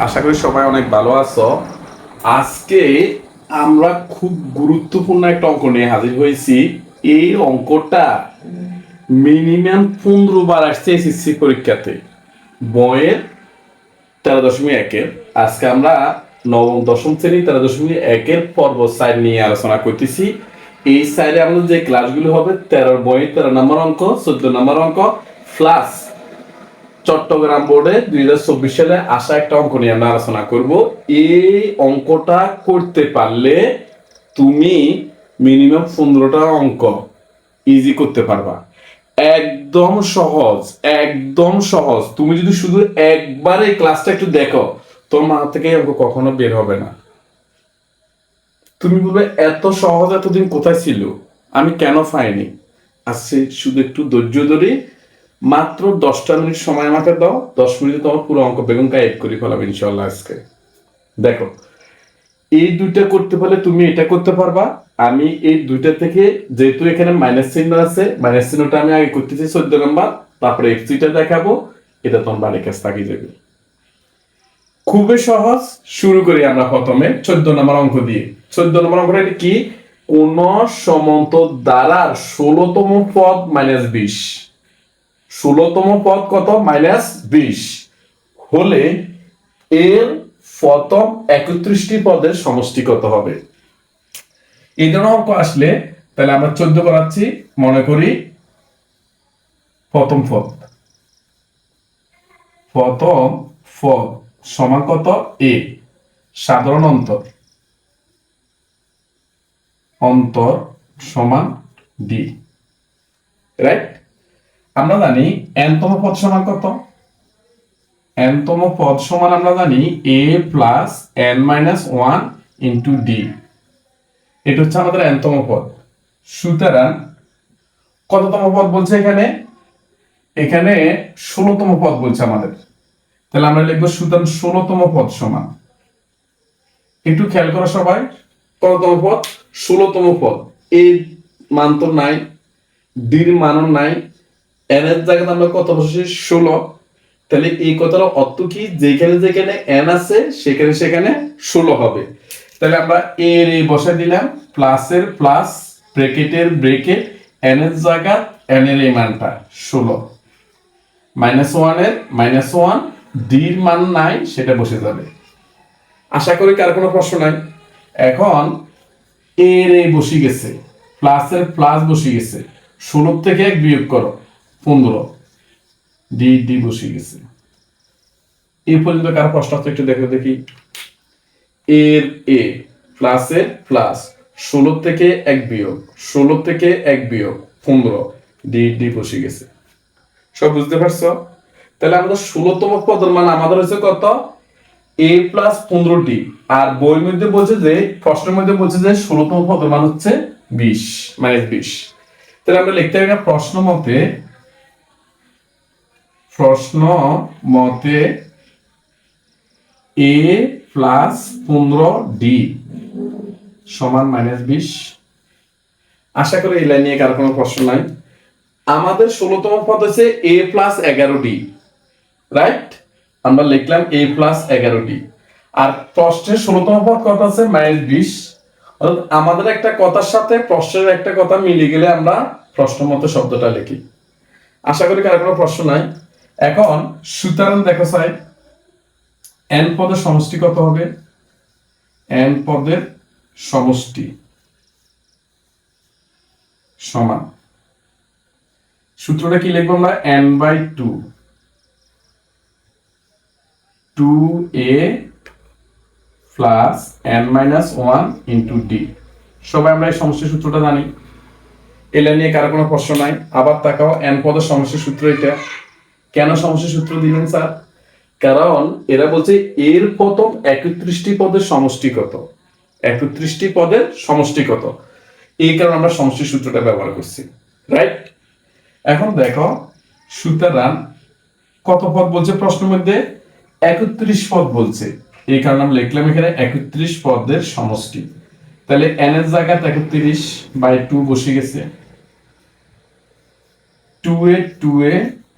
আশা করি সবাই অনেক ভালো আছো। আজকে আমরা খুব গুরুত্বপূর্ণ একটা অঙ্ক নিয়ে হাজির হয়েছি। এই অঙ্কটা মিনিমাম 15 বার আসছে এসএসসি পরীক্ষাতে, বইয়ের 13.1-এর। আজকে আমরা নবম দশম শ্রেণী 13.1-এর পর্ব 4 নিয়ে আলোচনা করতেছি। এই সাইডে আমাদের যে ক্লাসগুলো হবে 13 বইয়ের 13 নম্বর অঙ্ক, 14 নম্বর অঙ্ক প্লাস চট্টগ্রাম বোর্ডে 2024 সালে আসা একটা অঙ্ক নিয়ে আমরা আলোচনা করব। এই অঙ্কটা করতে পারলে তুমি মিনিমাম 15টা অঙ্ক ইজি করতে পারবা। একদম সহজ, একদম সহজ। তুমি যদি শুধু একবার এই ক্লাসটা একটু দেখো, তোর মাথা থেকে অঙ্ক কখনো বের হবে না। তুমি বলবে এত সহজ এতদিন কোথায় ছিল, আমি কেন পাইনি। আজকে শুধু একটু ধৈর্য ধরে মাত্র 10টা মিনিট সময় আমাকে দাও, 10 মিনিটে তোমার পুরো অঙ্ক বেগুন কায়েদ করে ফেলাবে ইনশাল্লাহ। আজকে দেখো, এই দুইটা করতে পারলে তুমি এটা করতে পারবা। আমি এই দুইটা থেকে, যেহেতু এখানে মাইনাস চিহ্ন আছে, মাইনাস চিহ্নটা আমি আগে করতেছি 14 নম্বর, তারপরে এক্সিটা দেখাবো, এটা তোমার বাড়ির কাছে থাকি যাবে। খুবই সহজ। শুরু করি আমরা প্রথমে 14 নম্বর অঙ্ক দিয়ে। 14 নম্বর অঙ্কটা কি? কোন সমান্তর দ্বারার 16তম পদ -20, 16তম পদ কত? -20 হলে এর প্রথম 31টি পদের সমষ্টি কত হবে? এই ধরনের অঙ্ক আসলে তাহলে আমরা 14 করাচ্ছি। মনে করি প্রথম পদ, প্রথম পদ সমান কত? এ। সাধারণ অন্তর, অন্তর সমান ডি, রাইট? আমরা জানি n তম পদ সমান কত? n তম পদ সমান আমরা জানি a plus n minus 1 into D. এটা হচ্ছে আমাদের n তম পদ। সুতরাং কততম পদ বলছে এখানে? এখানে 16তম পদ বলছে আমাদের। তাহলে আমরা লিখবো সুতরাং 16তম পদ সমান, একটু খেয়াল করো সবাই, কততম পদ? 16তম পদ। এর মান তো নাই, ডির মানও নাই, এন এর জায়গায় আমরা কত বসেছি? 16। তাহলে এই কথার অর্থ কি? যেখানে যেখানে এন আছে সেখানে সেখানে 16 হবে। তাহলে আমরা এর এই বসাই দিলাম, প্লাসের প্লাস, ব্র্যাকেটের ব্র্যাকেট, এন এর জায়গা, এন এর এই মানটা 16, -1 এর -1, ডির মান নাই, সেটা বসে যাবে। আশা করি কার কোনো প্রশ্ন নাই। এখন এর এই বসে গেছে, প্লাসের প্লাস বসে গেছে, 16 থেকে 1 বিয়োগ করো 15, ডি ডি বসে গেছে। এই পর্যন্ত কার প্রশ্ন আছে একটু দেখো দেখি। এর এ প্লাসের প্লাস, 16 থেকে 1 বিয়োগ, 16 থেকে 1 বিয়োগ 15, ডি ডি বসে গেছে। সব বুঝতে পারছো? তাহলে আমাদের 16তম পদের মান আমাদের হচ্ছে কত? a plus 15d। আর বইয়ের মধ্যে বলছে যে, প্রশ্নের মধ্যে বলছে যে 16তম পদের মান হচ্ছে 20, -20। তাহলে আমরা লিখতে হবে প্রশ্ন মতে a প্লাস 15d সমান -20। আশা করি এই লাইন নিয়ে কারো কোনো প্রশ্ন নাই। আমাদের 16তম পদ হচ্ছে a প্লাস 11d, রাইট? আমরা লিখলাম a প্লাস 11d। আর প্রশ্নের 16তম পদ কত আছে? -20। অর্থাৎ আমাদের একটা কথার সাথে প্রশ্নের একটা কথা মিলে গেলে আমরা প্রশ্ন মতো শব্দটা লিখি। আশা করি কারো কোনো প্রশ্ন নাই। এখন সুতরাং দেখো সাই, n পদের সমষ্টি কত হবে? n পদের সমষ্টি সমান, সূত্রটা কি লিখবো আমরা? n/2, 2a plus n minus 1 into D. সবাই আমরা এই সমষ্টির সূত্রটা জানি। এটা নিয়ে কারো কোনো প্রশ্ন নাই। আবার তাকাও, n পদের সমষ্টির সূত্র এটা। কেন সমষ্টির সূত্র দিলেন স্যার? কারণ এরা বলছে এর প্রথম 31টি পদের সমষ্টি কত, 31টি পদের সমষ্টি কত, এই কারণে আমরা সমষ্টির সূত্রটা ব্যবহার করছি, রাইট? এখন দেখো, সুতরাং কত পদ বলছে প্রশ্নের মধ্যে? 31 পদ বলছে। এই কারণে আমরা লিখলাম এখানে 31 পদের সমষ্টি। তাহলে n এর জায়গায় 31/2 বসে গেছে, 2a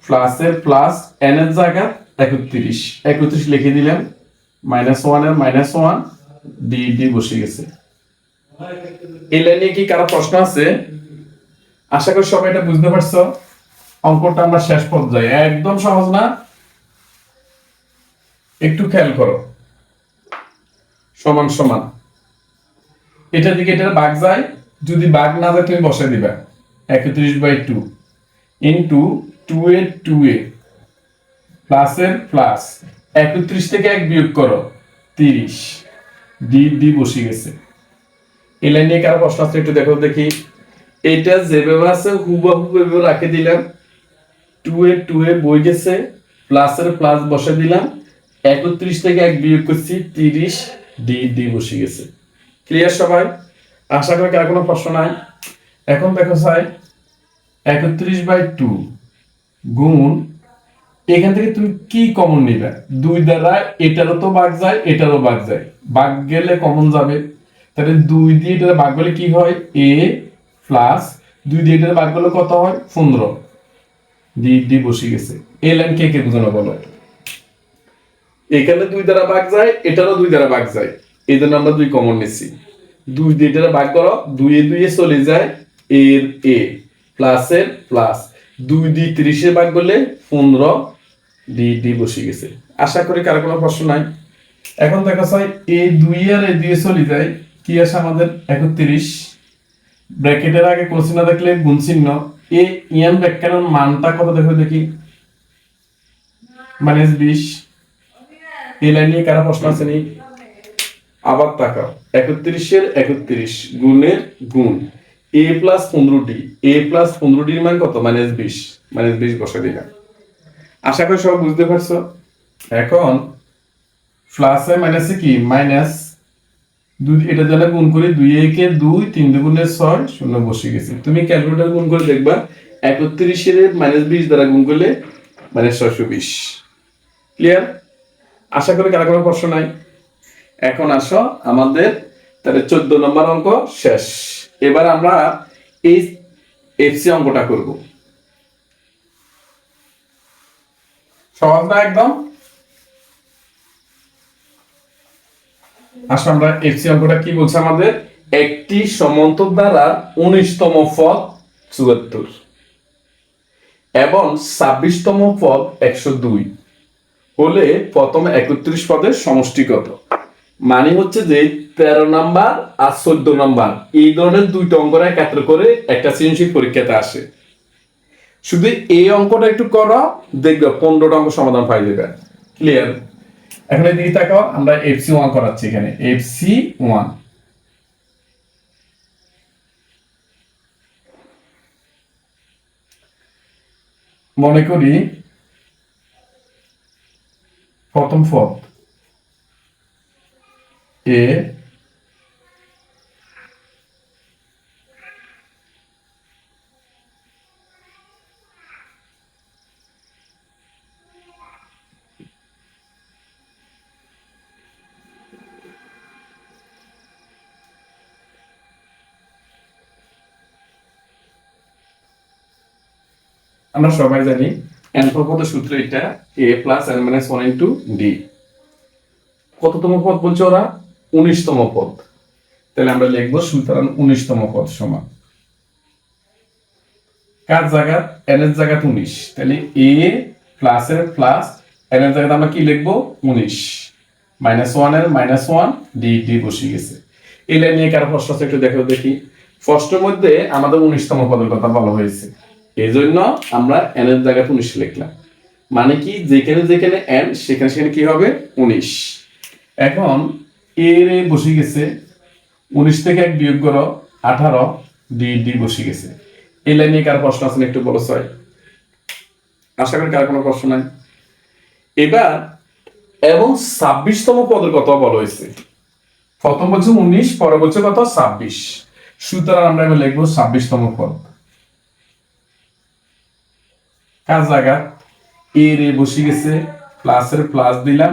প্লাস এর প্লাস, n এর জায়গায় 31 লিখে দিলাম, -1 এর -1 ডি ডি বসে গেছে। এই লাইনে কি কারো প্রশ্ন আছে? আশা করি সবাই এটা বুঝতে পারছো। অঙ্কটা আমরা শেষ পর্যায়ে, একদম সহজ না? একটু খেয়াল করো। সমান সমান এটা দিকে এটা ভাগ যায়, যদি ভাগ না যায় তুমি বসাই দিবা 31/2 ইনটু 2a প্লাসের প্লাস 31 থেকে 1 বিয়োগ করো 30 ডি ডি বসে গেছে। এই লাইনে কারো প্রশ্ন আছে একটু দেখো দেখি। এটা যেভাবে আছে হুবহু এভাবে রাখে দিলাম, 2a বই গেছে, প্লাসের প্লাস বসে দিলাম, 31 থেকে 1 বিয়োগ করছি 30 ডি ডি বসে গেছে। ক্লিয়ার সবাই? আশা করি কার কোনো প্রশ্ন নাই। এখন দেখো স্যার 31/2 গুণ, এখান থেকে তুমি কি কমন নিবে? 2 দ্বারা এটারও তো ভাগ যায়, এটারও ভাগ যায়, ভাগ গেলে কমন যাবে, তাহলে 2 দিয়ে এটা ভাগ করলে কি হয়? a প্লাস 2 দিয়ে এটা ভাগ করলে কত হয়? 15 ডি ডি বসে গেছে। এই লাইন কে কে বুঝানো বলো? এখানে 2 দ্বারা ভাগ যায়, এটারও 2 দ্বারা ভাগ যায়, এই জন্য আমরা 2 কমন নিচ্ছি। 2 দিয়ে এটা ভাগ করো, 2 এ 2 এ চলে যায়, এর a প্লাসের প্লাস 2 দিয়ে 30 এ ভাগ করলে 15 ডি ডি বসে গেছে। আশা করি কারো কোনো প্রশ্ন নাই। এখন দেখো স্যার এই 2 আর এই 2 এ চলে যায়, কি আসে আমাদের? 31 ব্র্যাকেটের আগে কোন চিহ্ন দেখলে গুণ চিহ্ন, এই ইয়ান ব্র্যাকেটের মানটা কত দেখো দেখি? -20। এই লাইন নিয়ে কারো প্রশ্ন আছে নি? আবার তাকাও, 31 এর 31 গুণের গুণ a plus 15d, a plus 15d এর মান কত? -20, -20 বসে দিলাম। আশা করি সব বুঝতে পারছো। এখন প্লাসে মাইনাসে কি? মাইনাস 2, এটা জানা গুণ করি, 2 একে 2, 3 দুগুণে 6, 0 বসে গেছে। তুমি ক্যালকুলেটর গুণ করে দেখবা 31 এর -20 দ্বারা গুণ করলে -620। ক্লিয়ার? আশা করি কারো কোনো প্রশ্ন নাই। এখন আসো আমাদের তাহলে 14 নম্বর অঙ্ক শেষ। এবার আমরা এই এফসি অঙ্কটা করব। সহজ না একদম? আসলে আমরা এফসি অঙ্কটা কি বলছে আমাদের? একটি সমান্তর দ্বারা 19তম পদ 74 এবং 26তম পদ 102 হলে প্রথম 31 পদের সমষ্টি কত? মানে হচ্ছে যে 13 নাম্বার আর 14 নাম্বার এই ধরনের দুইটা অঙ্কটা একত্র করে একটা সৃজনশীল পরীক্ষাতে আসে। শুধু এই অঙ্কটা একটু করো, দেখবে 15টা অঙ্ক সমাধান পাই যাবে। ক্লিয়ার? এখন এদিকে তাকাও, আমরা FC1 করাচ্ছি এখানে, FC1। মনে করি প্রথম পদ a আমরা সবাই জানি n পদের সূত্র এটা, a plus n minus 1 into d। কততম পদ বলছে ওরা? 19তম পদ। তাহলে আমরা লিখবো সুতরাং 19তম পদ সমান কার জায়গা? n এর জায়গা 19, তাহলে a প্লাস এর প্লাস n এর জায়গাতে আমরা কি লিখবো? 19 -1 এর -1 d d বসে গেছে। এই লাইন নিয়ে কারো প্রশ্ন আছে একটু দেখো দেখি। প্রশ্নের মধ্যে আমাদের 19তম পদের কথা বলা হয়েছে, এই জন্য আমরা n এর জায়গায় 19 লিখলাম। মানে কি যেখানে যেখানে n সেখানে সেখানে কি হবে? 19। এখন a এর বসে গেছে, 19 থেকে 1 বিয়োগ করো 18 ডি ডি বসে গেছে। এই লাইনে কার প্রশ্ন আছে একটু বলো স্যার? আশা করি কার কোনো প্রশ্ন নাই। এবার এবং 26তম পদের কথা বলা হয়েছে। প্রথম বলছে 19, পরে বলছে কত? 26। সুতরাং আমরা এবার লিখবো 26তম পদ। কার জায়গা? এ রে বসে গেছে, প্লাসের প্লাস দিলাম,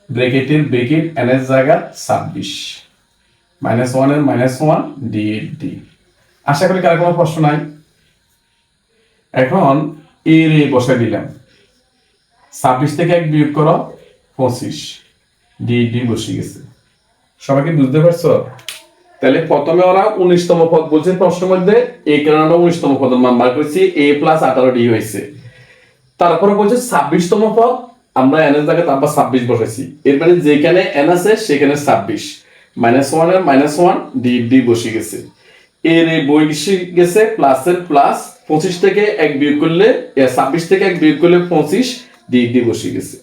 ব্র্যাকেটের ব্র্যাকেট n এর জায়গা 26 -1 এর -1 ডি ডি। আশা করি কার কোনো প্রশ্ন নাই। এখন এ রে বসাই দিলাম, 26 থেকে 1 বিয়োগ করো 25 ডি ডি বসে গেছে। সবাইকে বুঝতে পারছো? তাহলে প্রথমে ওরা 19তম পদ বলছে প্রশ্নের মধ্যে, এই কারণে আমরা 19তম পদের মান বার করেছি, a প্লাস 18d হয়েছে। তারপরে বলছে 26তম পদ, আমরা n এর জায়গায় তারপর 26 বসাইছি, এর মানে যেখানে n আছে সেখানে 26, -1 এর -1 ডি ডি বসে গেছে। এর এই বই গেছে প্লাসের প্লাস, 25 থেকে 1 বিয়োগ করলে 26 থেকে 1 বিয়োগ করলে 25, ডি ডি বসে গেছে।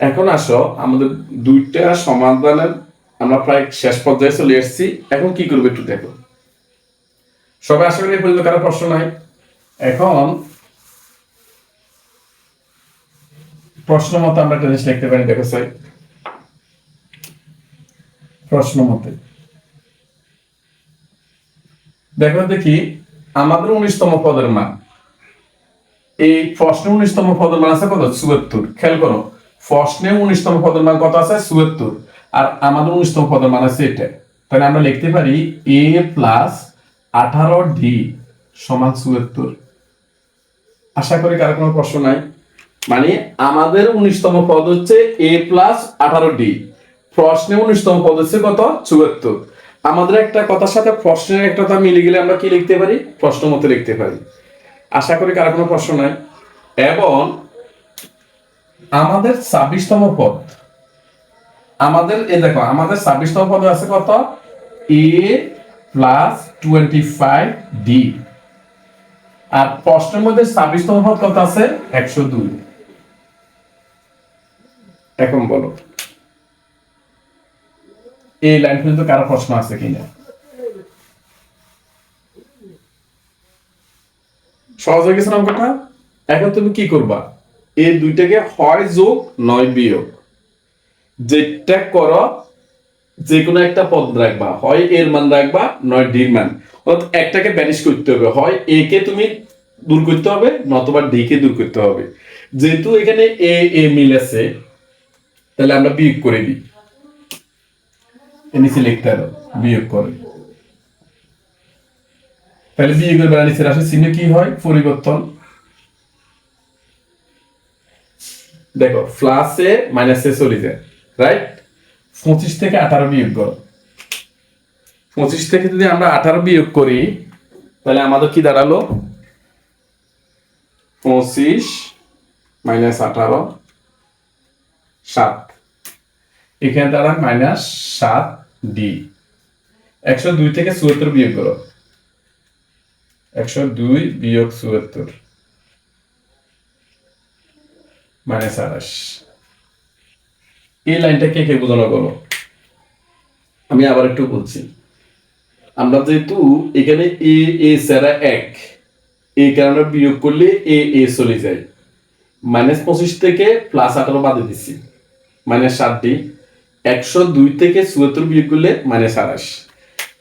এখন আসো আমাদের দুইটা সমাধানের আমরা প্রায় শেষ পর্যায়ে চলে এসেছি। এখন কি করবে একটু দেখো। সবাই আশা করি এই পর্যন্ত কারো প্রশ্ন নাই। এখন প্রশ্ন মতো আমরা একটা জিনিস লিখতে পারি, দেখো স্যার, প্রশ্ন মতে দেখো দেখি আমাদের 19তম পদের মান, এই প্রশ্নে 19তম পদের মান আছে কত? 74। খেয়াল করো, প্রশ্নে 19তম পদের মান কত আছে? 74। আর আমাদের 19তম পদের মান আছে এটা। তাহলে আমরা লিখতে পারি a প্লাস 18d সমান 74। আশা করি কারো কোনো প্রশ্ন নাই। মানে আমাদের 19তম পদ হচ্ছে a প্লাস 18d, প্রশ্নে 19তম পদ হচ্ছে কত? 74। আমাদের একটা কথার সাথে প্রশ্নের একটা কথা মিলে গেলে আমরা কি লিখতে পারি? প্রশ্ন মতে লিখতে পারি। আশা করি কারো কোনো প্রশ্ন নাই। এবং আমাদের 26তম পদ, আমাদের এই দেখো আমাদের 26তম পদে আছে কত? a প্লাস 25d, আর প্রশ্নের মধ্যে 26তম পদ কত আছে? 102। এখন বলো এই লাইন পর্যন্ত কারো প্রশ্ন আছে কিনা? সহজ হয়ে গেছে না কথা? এখন তুমি কি করবা? এই দুইটাকে হয় যোগ নয় বিয়োগ, যেটা করো যে কোনো একটা পদ রাখবা, হয় এর মান রাখবা নয় ডির মান, অর্থাৎ একটাকে ব্যানিশ করতে হবে, হয় এ কে তুমি দূর করতে হবে নতুবা ডি কে দূর করতে হবে। যেহেতু এখানে এ এ মিল আছে তাহলে আমরা বিয়োগ করে দিই, নিচে লিখতে হবে বিয়োগ করে। তাহলে বিয়োগের বেলা নিচে রাশির চিহ্ন কি হয়? পরিবর্তন। দেখো প্লাসে মাইনাসে চলে যায়, রাইট? 25 থেকে 18 বিয়োগ করো। 25 থেকে যদি আমরা 18 বিয়োগ করি তাহলে আমাদের কি দাঁড়ালো? 25 মাইনাস 18 7, এখানে দাঁড়ায় -7d। 102 থেকে 74 বিয়োগ করো, 102 বিয়োগ 74 -28। এই লাইনটা কে কে বোঝানো গেল? আমি আবার একটু বলছি। আমরা যেহেতু এখানে এ এ ছাড়া 1, এই কারণে বিয়োগ করলে এ এ চলে যায়, -25 থেকে +18 বাদে দিচ্ছি -7d। 102 থেকে 74 বিয়োগ করলে -28।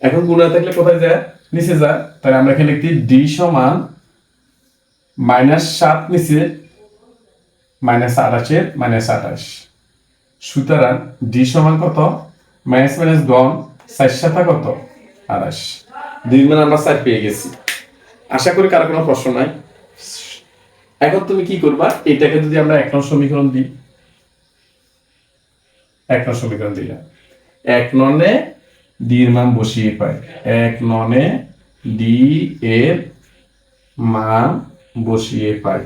এখন গুণা থাকলে কোথায় যায়? নিচে যায়। তাহলে আমরা এখানে লিখি d সমান -7 নিচে -28 এর -28। সুতরাং d সমান কত? মাইনাস মাইনাস গণ 4 সাথে কত? 28। দুই মান আমরা 4 পেয়ে গেছি। আশা করি কারো কোনো প্রশ্ন নাই। এখন তুমি কি করবা? এটাকে যদি আমরা 1 নং সমীকরণ দিই, 1 নং সমীকরণ দিলাম, 1 ননে d এর মান বসিয়ে পাই, 1 ননে d এর মান বসিয়ে পাই।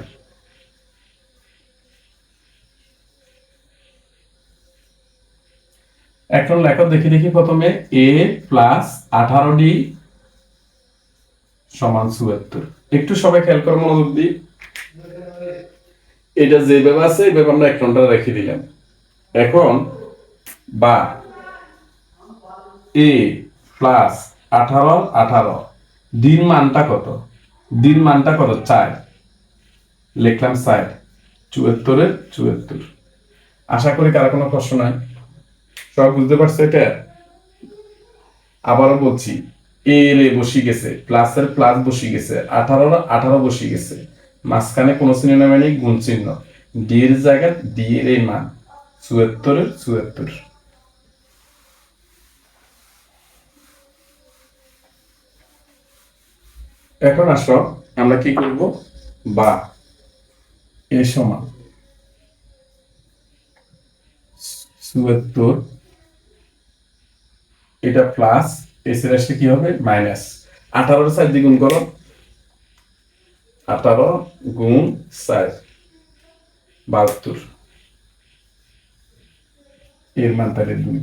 এখন লেখো দেখি দেখি প্রথমে a প্লাস 18d সমান 74। একটু সবাই খেয়াল করো, মনোযোগ দিই। এটা যেভাবে আছে এইভাবে আমরা 1 নংটা রেখে দিলাম। এখন বা a প্লাস 18 দিন মানটা কত? দিন মানটা কত? 4, লিখলাম 4, 74 এর 74। আশা করি কারো কোনো প্রশ্ন নাই। সবাই বুঝতে পারছে এটা? আবারও বলছি, এ এর এ বসে গেছে, প্লাসের প্লাস বসে গেছে, 18 বসে গেছে, মাঝখানে কোনো চিহ্ন নামে নেই, গুণ চিহ্ন, ডি এর জায়গায় ডি এর এই মান 74 এর 74। এখন আসো আমরা কি করব? বা এ সমান 74, এটা প্লাস, এসে আসলে কি হবে মাইনাস। 18 4 দিয়ে গুণ করো, 18 গুণ 4 72, এর মান তাহলে 2।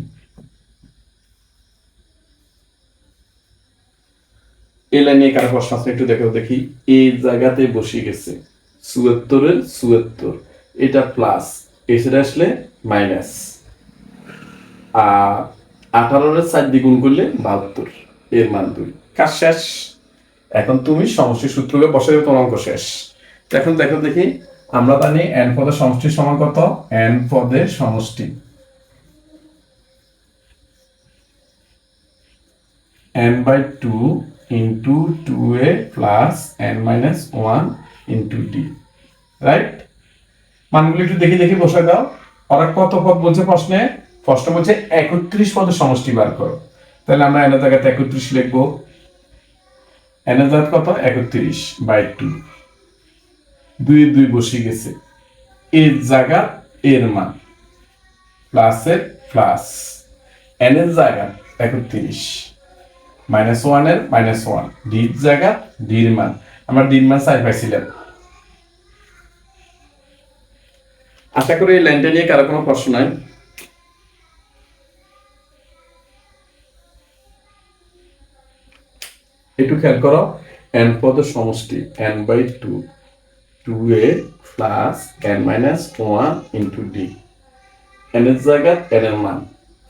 এই লাইনে কারো প্রশ্ন আছে একটু দেখো দেখি। এই জায়গাতে বসে গেছে 74 74, এটা প্লাস, এসে আসলে মাইনাস, আর 18 4 দিয়ে গুণ করলে 72, এর মান 2। কাজ শেষ। এখন তুমি সমষ্টির সূত্রকে বসে দেবে, তোমার অঙ্ক শেষ। এখন দেখো দেখি, আমরা জানি n পদের সমষ্টির সমান কত? n পদের সমষ্টি n/2 into 2a plus n minus 1 into d, right? মানগুলো একটু দেখি দেখি বসায় দাও। ওরা কত পদ বলছে প্রশ্নে? প্রশ্ন বলছে 31 পদের সমষ্টি বার করো। তাহলে আমরা n এর জায়গাতে 31 লিখবো। n এর জায়গা কত? 31/2, 2 এর 2 বসে গেছে, এর জায়গা এর মান প্লাসের প্লাস, n এর জায়গা 31, মাইনাস 1 এর মাইনাস 1, ডি এর জায়গা ডি এর মান, আমরা ডি এর মান 4 পাইছিলাম। আশা করি এই লাইনটা নিয়ে কারো কোনো প্রশ্ন নাই। একটু খেয়াল করো, n পদের সমষ্টি n/2, 2a plus n minus 1 into d, n এর জায়গা n এর মান,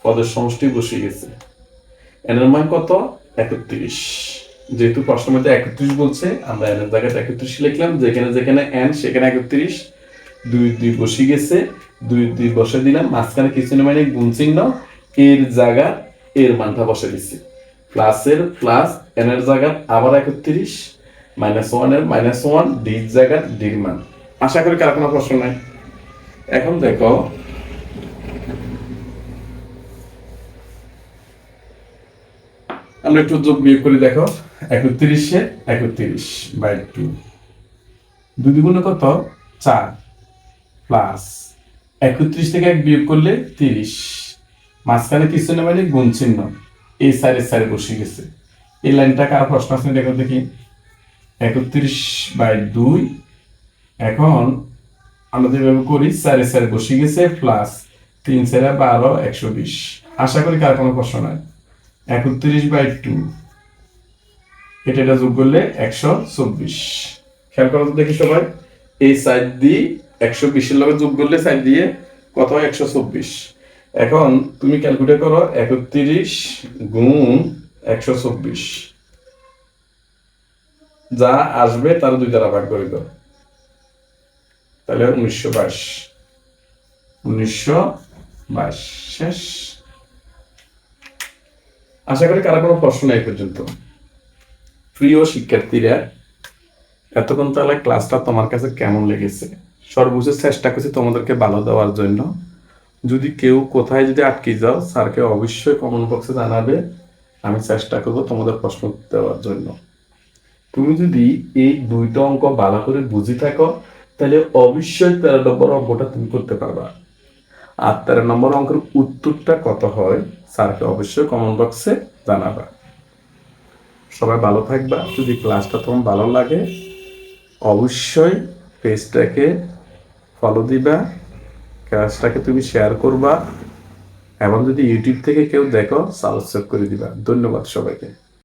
পদের সমষ্টি বসে গেছে। n এর মান কত? 31। যেহেতু প্রশ্নের মধ্যে 31 বলছে, আমরা n এর জায়গায় 31 লিখলাম, যেখানে যেখানে n সেখানে 31, 2 2 বসে গেছে, 2 2 বসে দিলাম, মাঝখানে কিছু না মানে গুণ চিহ্ন, এর জায়গা এর মানটা বসে দিচ্ছি, প্লাসের প্লাস, n এর জায়গা আবার 31, মাইনাস 1 এর মাইনাস 1, ডি এর জায়গা ডি এর মান। আশা করি কার কোনো প্রশ্ন নাই। এখন দেখো, আমরা একটু যোগ বিয়োগ করে দেখো। 31 এ 31/2, 2 দ্বিগুণে কত? 4, প্লাস 31 থেকে 1 বিয়োগ করলে 30, মাঝখানে কিছু না মানে গুণ চিহ্ন, এই সাইডের সাইডে বসে গেছে। এই লাইনটা কার প্রশ্ন আছে দেখো দেখি। 31/2, এখন আমরা যেভাবে করি সাইডে সাইডে বসে গেছে, প্লাস 3 4 12, 120। আশা করি কার কোনো প্রশ্ন নাই। 31/2, এটা যোগ করলে 124। খেয়াল করো তো দেখি সবাই, এই সাইড দিয়ে 120 এর লগে যোগ করলে সাইড দিয়ে কত হয়? 124। এখন তুমি ক্যালকুলেট করো 31 গুণ 124, যা আসবে তার 2 দ্বারা ভাগ করে দাও, তাহলে 1922, 1922 শেষ। আশা করি কারো কোনো প্রশ্ন নেই পর্যন্ত। প্রিয় শিক্ষার্থীরা, এতক্ষণ তাহলে ক্লাসটা তোমার কাছে কেমন লেগেছে? সর্বোচ্চ চেষ্টা করছি তোমাদেরকে ভালো দেওয়ার জন্য। যদি কেউ কোথায় যদি আটকে যাও, স্যারকে অবশ্যই কমেন্ট বক্সে জানাবে, আমি চেষ্টা করব তোমাদের প্রশ্ন দেওয়ার জন্য। তুমি যদি এই 2টা অঙ্ক ভালো করে বুঝে থাকো, তাহলে অবশ্যই 13 নম্বর অঙ্কটা তুমি করতে পারবা। আর 13 নম্বর অঙ্কের উত্তরটা কত হয়, স্যারকে অবশ্যই কমেন্ট বক্সে জানাবা। সবাই ভালো থাকবা। যদি ক্লাসটা তোমার ভালো লাগে, অবশ্যই পেজটাকে ফলো দিবা, ক্লাসটাকে তুমি শেয়ার করবা, এবং যদি ইউটিউব থেকে কেউ দেখো সাবস্ক্রাইব করে দিবা। ধন্যবাদ সবাইকে।